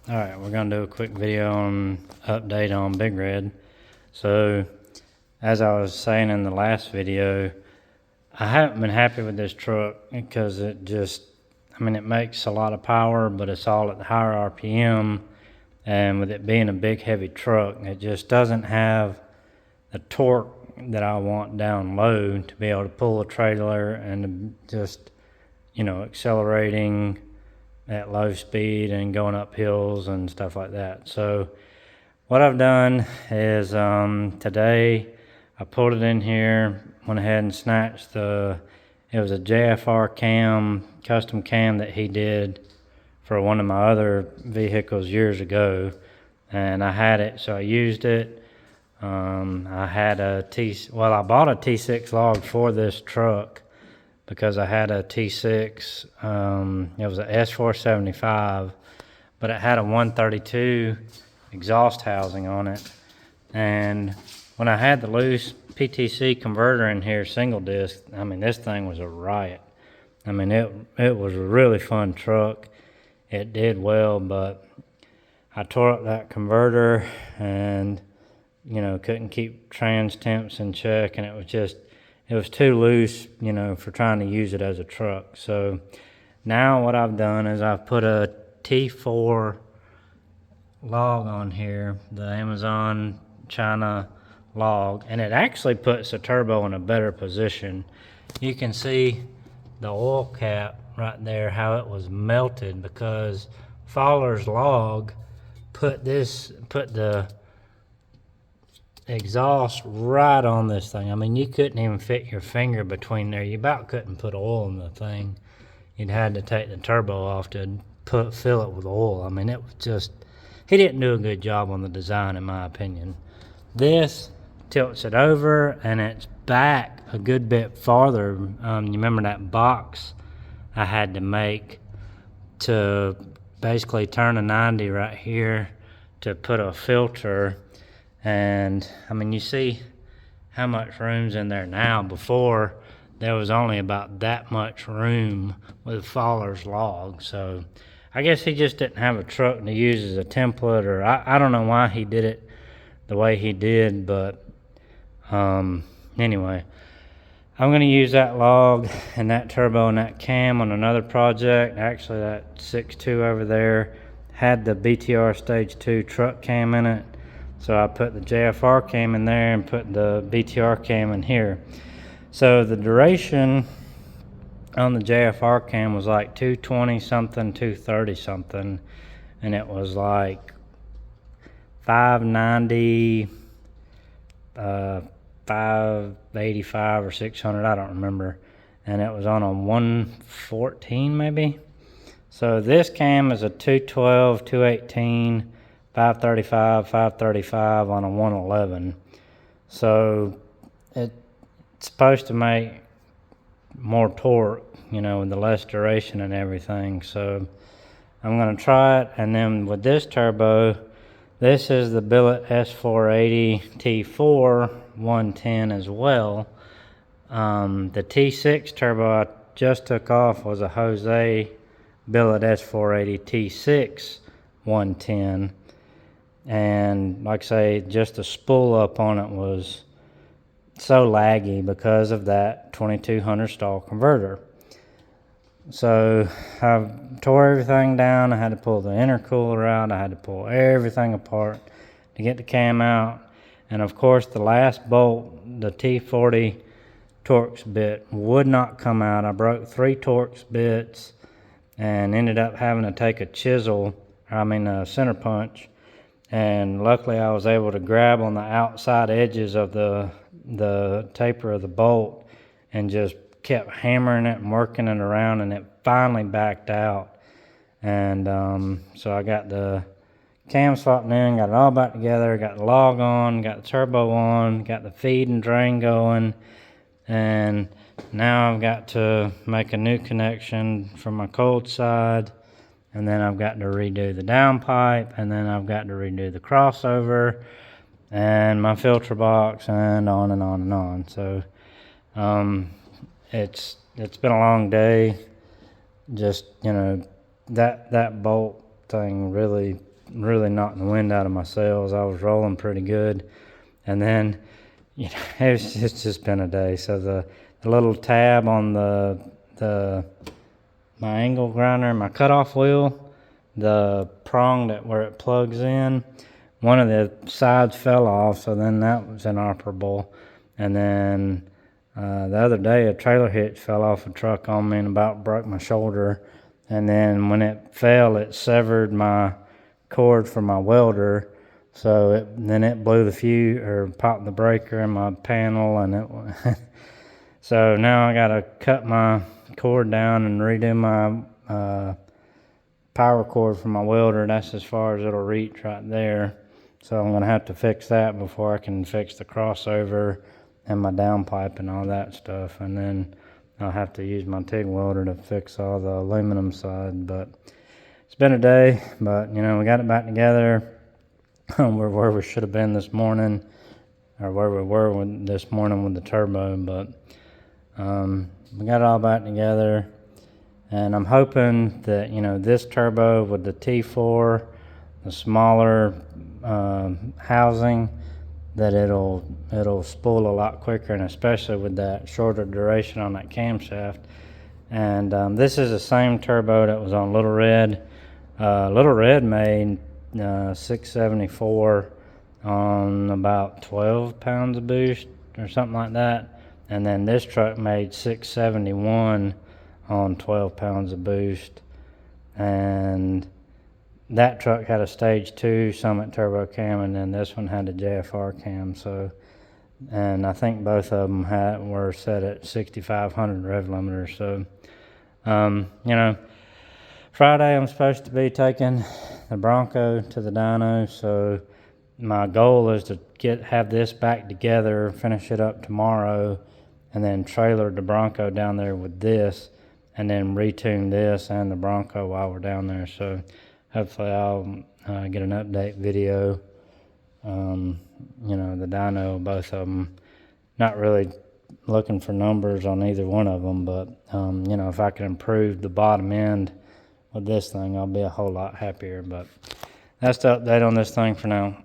Alright, we're going to do a quick video on update on Big Red. So, as I was saying in the last video, I haven't been happy with this truck because it makes a lot of power, but it's all at the higher RPM. And with it being a big heavy truck, it just doesn't have the torque that I want down low to be able to pull a trailer and just, accelerating at low speed and going up hills and stuff like that. So what I've done is today I pulled it in here, went ahead and snatched it was a JFR cam, custom cam that he did for one of my other vehicles years ago, and I had it, so I used it. I bought a T6 log for this truck because I had a T6, it was a S475, but it had a 132 exhaust housing on it. And when I had the loose PTC converter in here, single disc, this thing was a riot. It was a really fun truck. It did well, but I tore up that converter and, couldn't keep trans temps in check, and it was too loose, for trying to use it as a truck. So now what I've done is I've put a T4 log on here, the Amazon China log, and it actually puts the turbo in a better position. You can see the oil cap right there, how it was melted because Fowler's log put the exhaust right on this thing. You couldn't even fit your finger between there. You about couldn't put oil in the thing. You'd had to take the turbo off to fill it with oil. It was just, he didn't do a good job on the design, in my opinion. This tilts it over and it's back a good bit farther. You remember that box I had to make to basically turn a 90 right here to put a filter. And you see how much room's in there now. Before, there was only about that much room with Fowler's log. So I guess he just didn't have a truck to use as a template, or I don't know why he did it the way he did, but anyway, I'm going to use that log and that turbo and that cam on another project. Actually, that 6.2 over there had the BTR stage 2 truck cam in it. So I put the JFR cam in there and put the BTR cam in here. So the duration on the JFR cam was like 220 something, 230 something. And it was like 590, 585 or 600, I don't remember. And it was on a 114 maybe. So this cam is a 212, 218, 535 on a 111. So it's supposed to make more torque, with the less duration and everything. So I'm going to try it. And then with this turbo, this is the billet S480 T4 110 as well. The T6 turbo I just took off was a Jose billet S480 T6 110. And like I say, just the spool up on it was so laggy because of that 2200 stall converter. So I tore everything down. I had to pull the intercooler out. I had to pull everything apart to get the cam out. And of course, the last bolt, the T40 Torx bit, would not come out. I broke 3 Torx bits and ended up having to take a center punch. And luckily I was able to grab on the outside edges of the taper of the bolt and just kept hammering it and working it around, and it finally backed out. And so I got the cam swapped in, got it all back together, got the log on, got the turbo on, got the feed and drain going, and now I've got to make a new connection from my cold side. And then I've got to redo the downpipe, and then I've got to redo the crossover and my filter box, and on and on and on. So it's been a long day. Just, that bolt thing really really knocking the wind out of my sails. I was rolling pretty good. And then, you know, it's just been a day. So the little tab on my angle grinder, my cutoff wheel, the prong where it plugs in, one of the sides fell off, so then that was inoperable. And then the other day a trailer hitch fell off a truck on me and about broke my shoulder. And then when it fell, it severed my cord for my welder. So then it blew the fuse, or popped the breaker in my panel, and it so now I gotta cut my cord down and redo my power cord for my welder. That's as far as it'll reach right there. So I'm gonna have to fix that before I can fix the crossover and my downpipe and all that stuff. And then I'll have to use my TIG welder to fix all the aluminum side. But it's been a day, but you know, we got it back together. We're where we should have been this morning, or where we were this morning with the turbo, but we got it all back together. And I'm hoping that, you know, this turbo with the T4, the smaller housing, that it'll spool a lot quicker, and especially with that shorter duration on that camshaft. And this is the same turbo that was on Little Red. Little Red made 674 on about 12 pounds of boost or something like that. And then this truck made 671 on 12 pounds of boost. And that truck had a stage 2 Summit turbo cam, and then this one had a JFR cam. So, and I think both of them were set at 6,500 rev limiter. So, you know, Friday I'm supposed to be taking the Bronco to the dyno. So my goal is to have this back together, finish it up tomorrow, and then trailer the Bronco down there with this, and then retune this and the Bronco while we're down there. So hopefully I'll get an update video. You know, the dyno, both of them. Not really looking for numbers on either one of them, but you know, if I can improve the bottom end with this thing, I'll be a whole lot happier. But that's the update on this thing for now.